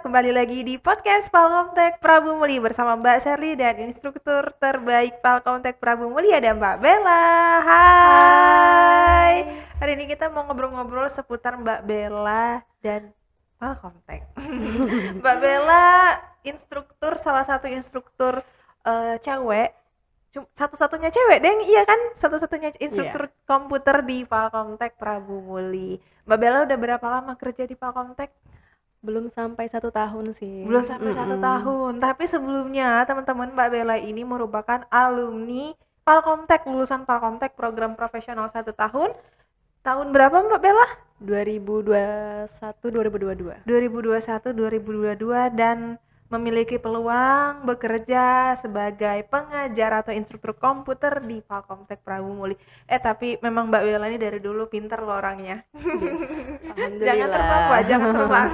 kembali lagi di podcast Palkomtek Prabu Muli bersama Mbak Sherly dan instruktur terbaik Palkomtek Prabu Muli ada Mbak Bella. Hai. Hari ini kita mau ngobrol-ngobrol seputar Mbak Bella dan Palkomtek. Mbak Bella salah satu instruktur cewek, satu-satunya cewek, deng, iya kan? Satu-satunya instruktur komputer di Palkomtek Prabu Muli. Mbak Bella udah berapa lama kerja di Palkomtek? Belum sampai 1 tahun sih. Belum sampai 1 tahun. Tapi sebelumnya teman-teman, Mbak Bella ini merupakan alumni Palkomtek, lulusan Palkomtek program profesional 1 tahun. Tahun berapa Mbak Bella? 2021 2022. 2021-2022 dan memiliki peluang bekerja sebagai pengajar atau instruktur komputer di Palkomtek Prabu Muli. Tapi memang Mbak Bella ini dari dulu pinter loh orangnya. Jangan terbang Mbak, jangan terbang.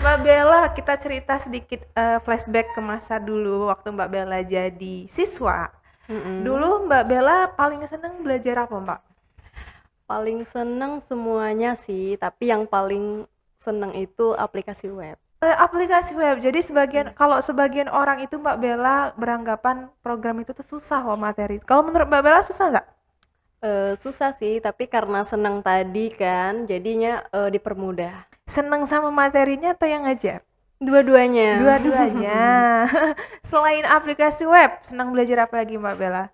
Mbak Bella, kita cerita sedikit flashback ke masa dulu waktu Mbak Bella jadi siswa. Dulu Mbak Bella paling seneng belajar apa Mbak? Paling seneng semuanya sih, tapi yang paling seneng itu aplikasi web. Aplikasi web. Jadi kalau sebagian orang itu Mbak Bella beranggapan program itu tuh susah loh materi. Kalau menurut Mbak Bella susah nggak? Susah sih, tapi karena seneng tadi kan, jadinya dipermudah. Seneng sama materinya atau yang ngajar? Dua-duanya. Selain aplikasi web, senang belajar apa lagi Mbak Bella?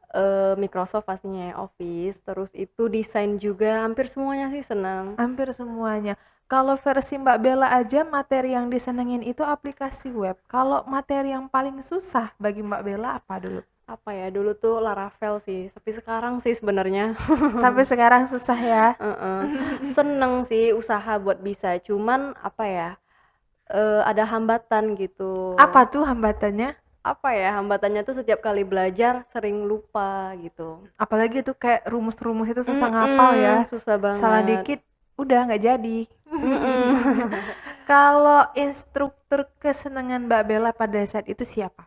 Microsoft pastinya, Office, terus itu desain juga, hampir semuanya sih senang. Hampir semuanya. Kalau versi Mbak Bella aja materi yang disenengin itu aplikasi web. Kalau materi yang paling susah bagi Mbak Bella apa dulu? Apa ya, dulu tuh Laravel sih, tapi sekarang sih sebenarnya Sampai sekarang susah ya? seneng sih usaha buat bisa, cuman apa ya, ada hambatan gitu. Apa tuh hambatannya? Apa ya, hambatannya tuh setiap kali belajar sering lupa gitu. Apalagi tuh kayak rumus-rumus itu susah ngapal ya. Susah banget. Salah dikit udah nggak jadi. Kalau instruktur kesenangan Mbak Bella pada saat itu siapa?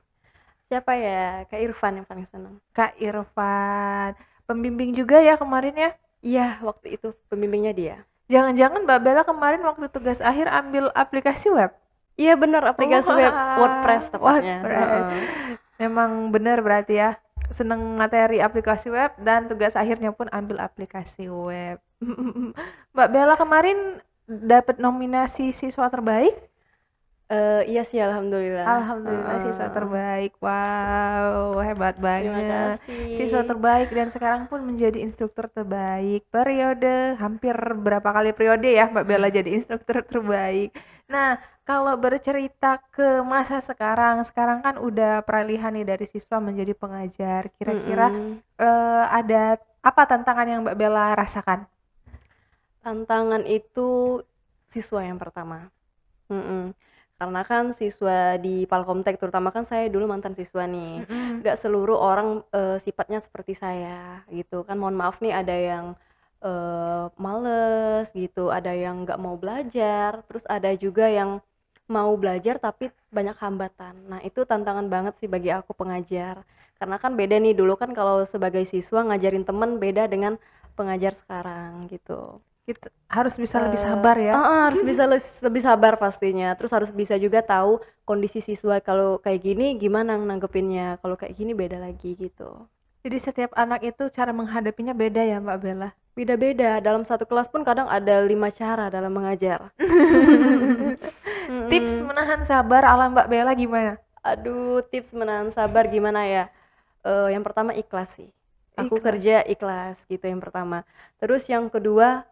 Siapa ya? Kak Irfan yang paling seneng. Kak Irfan. Pembimbing juga ya kemarin ya? Iya, waktu itu pembimbingnya dia. Jangan-jangan Mbak Bella kemarin waktu tugas akhir ambil aplikasi web? Iya bener, aplikasi web, WordPress tepatnya. Memang bener berarti ya, seneng materi aplikasi web dan tugas akhirnya pun ambil aplikasi web. Mbak Bella kemarin dapat nominasi siswa terbaik? Iya sih, alhamdulillah. Alhamdulillah siswa terbaik. Wow, hebat banget. Terima kasih. Siswa terbaik dan sekarang pun menjadi instruktur terbaik. Periode hampir berapa kali periode ya Mbak Bella jadi instruktur terbaik. Nah, kalau bercerita ke masa sekarang kan udah peralihan nih dari siswa menjadi pengajar. Kira-kira ada apa tantangan yang Mbak Bella rasakan? Tantangan itu siswa yang pertama. Karena kan siswa di Palkomtek, terutama kan saya dulu mantan siswa nih, gak seluruh orang sifatnya seperti saya gitu kan. Mohon maaf nih, ada yang males gitu, ada yang gak mau belajar, terus ada juga yang mau belajar tapi banyak hambatan. Nah itu tantangan banget sih bagi aku pengajar, karena kan beda nih, dulu kan kalau sebagai siswa ngajarin temen beda dengan pengajar sekarang gitu. Harus bisa lebih sabar ya. Harus bisa lebih sabar pastinya. Terus harus bisa juga tahu kondisi siswa, kalau kayak gini gimana nanggepinnya, kalau kayak gini beda lagi gitu. Jadi setiap anak itu cara menghadapinya beda ya Mbak Bella? Beda-beda, dalam satu kelas pun kadang ada 5 cara dalam mengajar. Tips menahan sabar ala Mbak Bella gimana? Aduh, tips menahan sabar gimana ya? Yang pertama ikhlas sih. Aku kerja ikhlas gitu yang pertama. Terus yang kedua,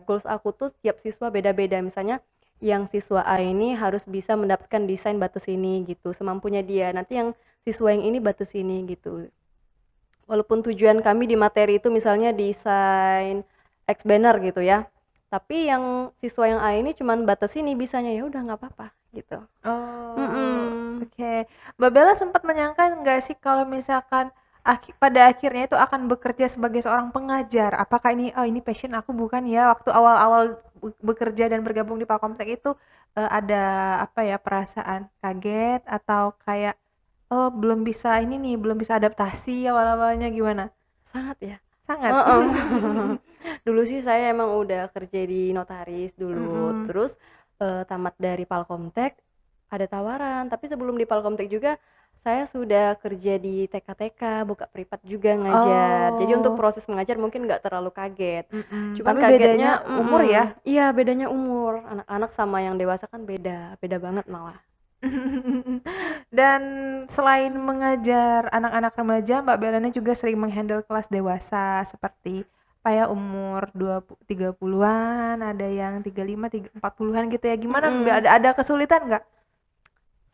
goals aku tuh tiap siswa beda-beda. Misalnya yang siswa A ini harus bisa mendapatkan desain batas ini gitu, semampunya dia. Nanti yang siswa yang ini batas ini gitu. Walaupun tujuan kami di materi itu misalnya desain X banner gitu ya, tapi yang siswa yang A ini cuman batas ini bisanya, ya udah nggak apa-apa gitu. Oke. Mbak Bella sempat menyangka nggak sih kalau misalkan pada akhirnya itu akan bekerja sebagai seorang pengajar? Apakah ini passion aku bukan ya? Waktu awal-awal bekerja dan bergabung di Palkomtek itu ada perasaan kaget atau kayak belum bisa adaptasi awal-awalnya gimana? Sangat ya. Sangat. Dulu sih saya emang udah kerja di notaris dulu, terus tamat dari Palkomtek ada tawaran, tapi sebelum di Palkomtek juga saya sudah kerja di TK-TK, buka privat juga ngajar. Jadi untuk Oh, proses mengajar mungkin nggak terlalu kaget. Cuman tapi bedanya kagetnya umur ya? iya bedanya umur, anak-anak sama yang dewasa kan beda, beda banget malah. Dan selain mengajar anak-anak remaja, Mbak Belana juga sering menghandle kelas dewasa seperti apa ya, umur 30-an, ada yang 35, 40-an gitu ya. Gimana Mbak? Mhm. Ada kesulitan nggak?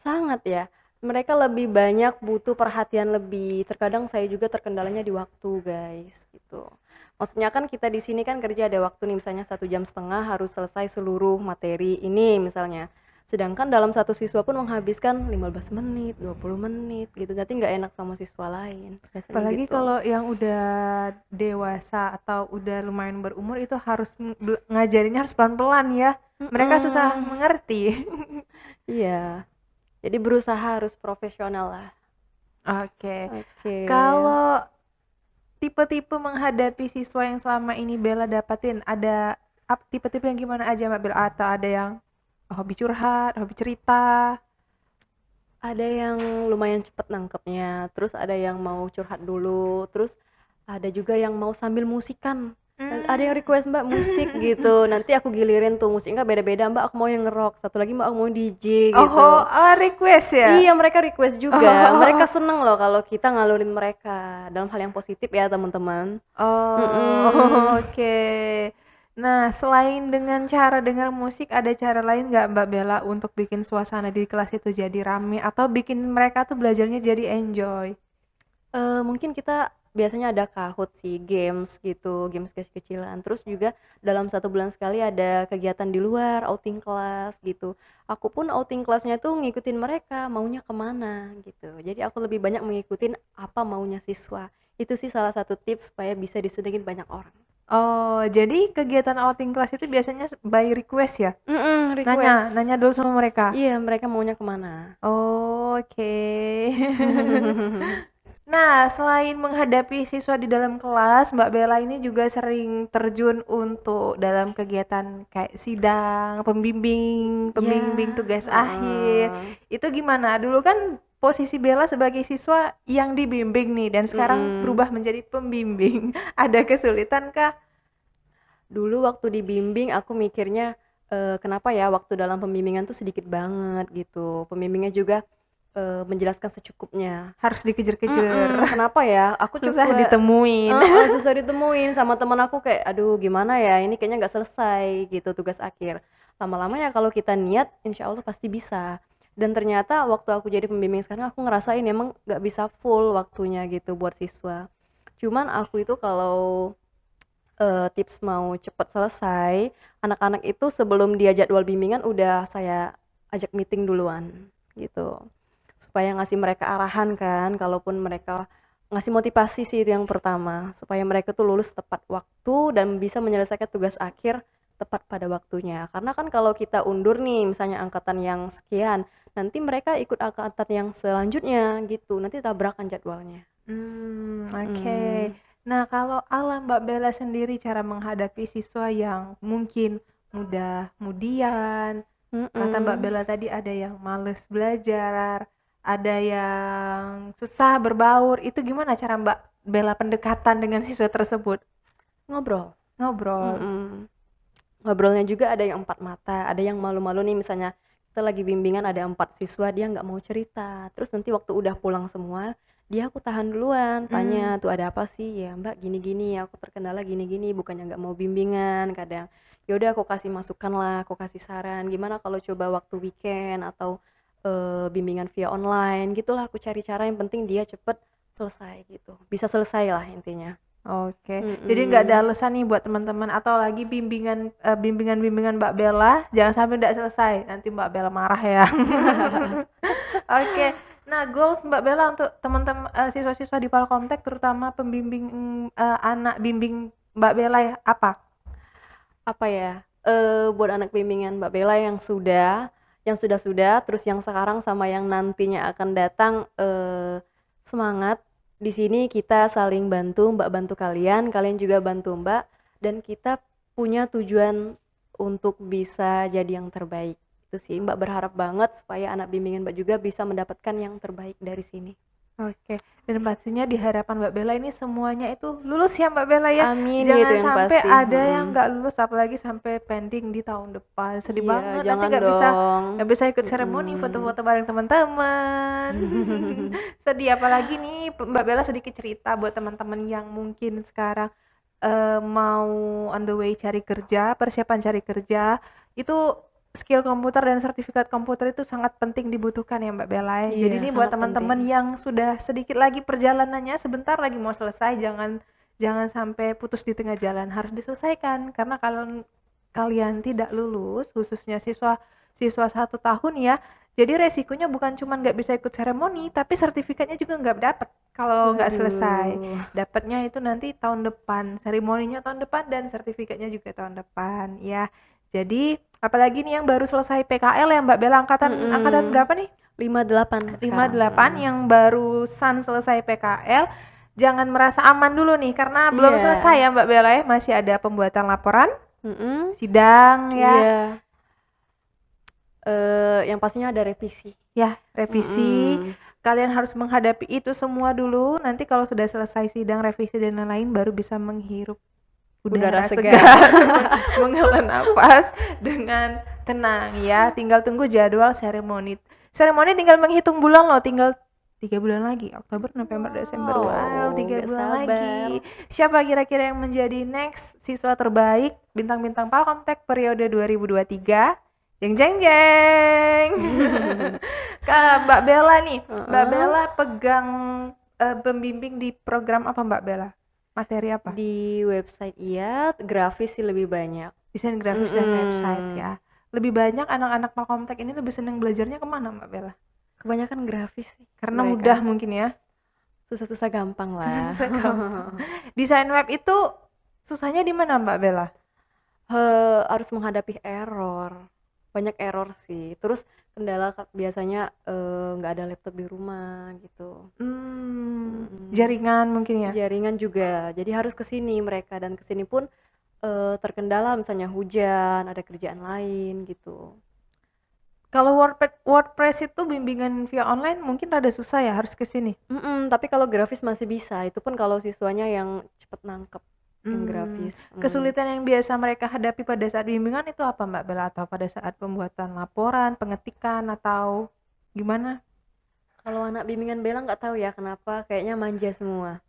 Sangat ya. Mereka lebih banyak butuh perhatian lebih. Terkadang saya juga terkendalanya di waktu, guys, gitu. Maksudnya kan kita di sini kan kerja ada waktu nih, misalnya 1,5 jam harus selesai seluruh materi ini misalnya. Sedangkan dalam satu siswa pun menghabiskan 15 menit, 20 menit gitu. Nanti nggak enak sama siswa lain. Biasanya Apalagi gitu. kalau yang udah dewasa atau udah lumayan berumur itu harus ngajarinnya harus pelan-pelan ya. Mereka susah Mm-mm. mengerti. Iya. Jadi berusaha harus profesional lah. Oke. Oke. Kalau tipe-tipe menghadapi siswa yang selama ini Bella dapatin, ada tipe-tipe yang gimana aja Mbak Bella? Atau ada yang hobi curhat, hobi cerita? Ada yang lumayan cepet nangkepnya, terus ada yang mau curhat dulu, terus ada juga yang mau sambil musikan. Ada yang Hmm. request Mbak musik gitu, nanti aku gilirin tuh musiknya beda-beda Mbak, aku mau yang nge-rock, satu lagi Mbak aku mau DJ Oh, gitu. request ya? Iya mereka request juga, mereka Oh, seneng loh kalau kita ngalurin mereka dalam hal yang positif ya teman-teman. oh, Mm-mm. oke. Nah, selain dengan cara dengar musik, ada cara lain nggak Mbak Bella untuk bikin suasana di kelas itu jadi rame atau bikin mereka tuh belajarnya jadi enjoy? Mungkin kita biasanya ada Kahoot sih, games gitu, games kecil-kecilan. Terus juga dalam 1 bulan sekali ada kegiatan di luar, outing kelas gitu. Aku pun outing kelasnya tuh ngikutin mereka, maunya kemana gitu. Jadi aku lebih banyak mengikutin apa maunya siswa. Itu sih salah satu tips supaya bisa disenengin banyak orang. Oh, jadi kegiatan outing kelas itu biasanya by request ya? Nanya Request. dulu sama mereka. Iya, mereka maunya kemana. Oke. Nah, selain menghadapi siswa di dalam kelas, Mbak Bella ini juga sering terjun untuk dalam kegiatan kayak sidang, Ya, pembimbing tugas akhir. heeh. Itu gimana? Dulu kan posisi Bella sebagai siswa yang dibimbing nih, dan sekarang Mm-mm. berubah menjadi pembimbing. Ada kesulitan kah? Dulu waktu dibimbing aku mikirnya, kenapa ya waktu dalam pembimbingan tuh sedikit banget gitu, pembimbingnya juga, menjelaskan secukupnya. Harus dikejar-kejar, Kenapa ya? Aku susah coba ditemuin. susah ditemuin sama temen aku kayak, "Aduh gimana ya ini kayaknya nggak selesai," gitu tugas akhir. Lama-lama ya kalau kita niat insya Allah pasti bisa. Dan ternyata waktu aku jadi pembimbing sekarang aku ngerasain emang nggak bisa full waktunya gitu buat siswa. Cuman aku itu kalau tips mau cepet selesai, anak-anak itu sebelum dia jadwal bimbingan udah saya ajak meeting duluan, gitu. Supaya ngasih mereka arahan kan, kalaupun mereka ngasih motivasi sih itu yang pertama, supaya mereka tuh lulus tepat waktu dan bisa menyelesaikan tugas akhir tepat pada waktunya. Karena kan kalau kita undur nih, misalnya angkatan yang sekian, nanti mereka ikut angkatan yang selanjutnya gitu, nanti tabrakan jadwalnya. Oke. Mhm. Nah, kalau ala Mbak Bella sendiri cara menghadapi siswa yang mungkin mudah-mudian, kata Mbak Mhm. Bella tadi ada yang males belajar, ada yang susah berbaur, itu gimana cara Mbak Bella pendekatan dengan siswa tersebut? Ngobrol. Ngobrol. Mhm. Ngobrolnya juga ada yang empat mata, ada yang malu-malu nih misalnya kita lagi bimbingan ada 4 siswa dia nggak mau cerita, terus nanti waktu udah pulang semua, dia aku tahan duluan, Mmm, tanya tuh ada apa sih, ya Mbak gini-gini, aku terkendala gini-gini, bukannya nggak mau bimbingan kadang. Ya udah aku kasih masukan lah, aku kasih saran, gimana kalau coba waktu weekend atau bimbingan via online gitulah, aku cari cara yang penting dia cepet selesai gitu, bisa selesai lah intinya. oke. Jadi nggak ada Mhm. alasan nih buat teman-teman atau lagi bimbingan-bimbingan Mbak Bella, jangan sampai nggak selesai, nanti Mbak Bella marah ya. Oke. Nah, goals Mbak Bella untuk teman-teman siswa-siswa di Palkomtek terutama pembimbing anak bimbing Mbak Bella ya, apa? Apa ya, buat anak bimbingan Mbak Bella yang sudah-sudah, terus yang sekarang sama yang nantinya akan datang, semangat. Di sini kita saling bantu, Mbak bantu kalian, kalian juga bantu Mbak, dan kita punya tujuan untuk bisa jadi yang terbaik. Itu sih, Mbak berharap banget supaya anak bimbingan Mbak juga bisa mendapatkan yang terbaik dari sini. Oke, dan pastinya di harapan Mbak Bella ini semuanya itu lulus ya Mbak Bella ya. Amin, ya itu Jangan yang sampai pasti. ada yang nggak lulus, apalagi sampai pending di tahun depan. Sedih Iya, banget, nanti jangan nggak dong. bisa ikut seremoni, foto-foto bareng teman-teman. Sedih, apalagi nih Mbak Bella sedikit cerita buat teman-teman yang mungkin sekarang mau on the way cari kerja, persiapan cari kerja, itu skill komputer dan sertifikat komputer itu sangat penting dibutuhkan ya Mbak Bella ya. Jadi Iya, ini buat sangat teman-teman penting. yang sudah sedikit lagi perjalanannya, sebentar lagi mau selesai, jangan sampai putus di tengah jalan, harus diselesaikan. Karena kalau kalian tidak lulus, khususnya siswa 1 tahun ya, jadi resikonya bukan cuma nggak bisa ikut seremoni, tapi sertifikatnya juga nggak dapat kalau nggak selesai. Waduh. Dapatnya itu nanti tahun depan, seremoninya tahun depan dan sertifikatnya juga tahun depan ya. Jadi apalagi nih yang baru selesai PKL ya Mbak Bella, angkatan berapa nih? 58 sekarang. 58 yang barusan selesai PKL. Jangan merasa aman dulu nih karena belum Iya. selesai ya Mbak Bella ya, masih ada pembuatan laporan, Mm-mm. sidang ya. Iya. Yang pastinya ada revisi. Ya, revisi. Mm-mm. Kalian harus menghadapi itu semua dulu. Nanti kalau sudah selesai sidang, revisi dan lain-lain baru bisa menghirup udara segar, menghela nafas dengan tenang ya. Tinggal tunggu jadwal seremoni. Seremoni tinggal menghitung bulan loh, tinggal 3 bulan lagi, Oktober, November, Desember. Wow, 3 nggak bulan sabar. lagi. Siapa kira-kira yang menjadi next siswa terbaik bintang-bintang Palkomtek periode 2023? Jeng jeng jeng. Kak Mbak Bella nih, Mbak Bella pegang pembimbing di program apa Mbak Bella? Materi apa? Di website iya, grafis sih lebih banyak. Desain grafis dan website ya. Lebih banyak anak-anak Palkomtek ini lebih senang belajarnya kemana Mbak Bella? Kebanyakan grafis sih. Karena mereka. mudah mungkin ya. Susah-susah gampang lah. Susah-susah gampang. Desain web itu susahnya di mana Mbak Bella? Harus menghadapi error. Banyak error sih. Terus kendala biasanya nggak ada laptop di rumah gitu. Jaringan mungkin ya? Jaringan juga. Jadi harus ke sini mereka, dan ke sini pun terkendala misalnya hujan, ada kerjaan lain gitu. Kalau WordPress itu bimbingan via online mungkin rada susah ya, harus ke sini. Tapi kalau grafis masih bisa. Itu pun kalau siswanya yang cepet nangkep yang grafis. Kesulitan yang biasa mereka hadapi pada saat bimbingan itu apa Mbak Bella? Atau pada saat pembuatan laporan, pengetikan, atau gimana? Kalau anak bimbingan Bella nggak tahu ya kenapa, kayaknya manja semua.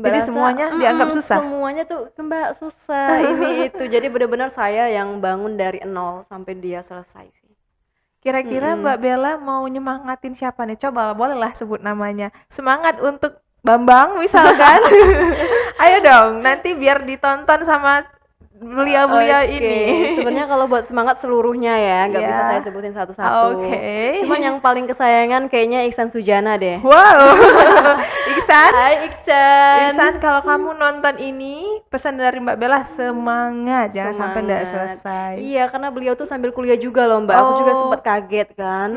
Mbak Jadi rasa, semuanya dianggap susah? Semuanya tuh Mbak susah ini itu. Jadi benar-benar saya yang bangun dari nol sampai dia selesai sih. Kira-kira Mbak Bella mau nyemangatin siapa nih? Coba bolehlah sebut namanya. Semangat untuk Bambang misalkan. Ayo dong, nanti biar ditonton sama beliau-beliau ini. Sebenarnya kalau buat semangat seluruhnya ya, nggak bisa saya sebutin satu-satu. Cuman yang paling kesayangan kayaknya Iksan Sujana deh. Wow. Iksan. Hai Iksan. Iksan, kalau kamu nonton ini, pesan dari Mbak Bella semangat, jangan sampai nggak selesai. Iya, karena beliau tuh sambil kuliah juga loh Mbak. Aku juga sempat kaget kan.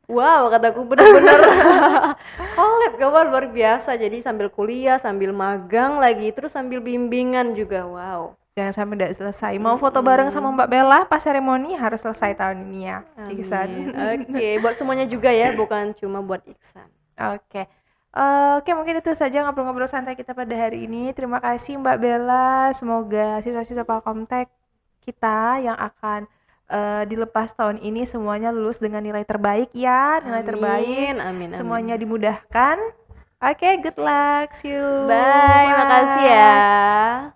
Wow, kataku bener-bener collab kawan luar biasa. Jadi sambil kuliah, sambil magang lagi, terus sambil bimbingan juga. Wow. Jangan sampai tidak selesai. Mau foto bareng sama Mbak Bella pas seremoni harus selesai tahun ini ya, Iksan. Oke, buat semuanya juga ya, bukan cuma buat Iksan. Oke, mungkin itu saja ngobrol-ngobrol santai kita pada hari ini. Terima kasih Mbak Bella. Semoga siswa-siswa Palkomtek kita yang akan dilepas tahun ini semuanya lulus dengan nilai terbaik ya, nilai terbaik. Amin. Semuanya dimudahkan. Oke, good luck. See you. Bye. Makasih ya.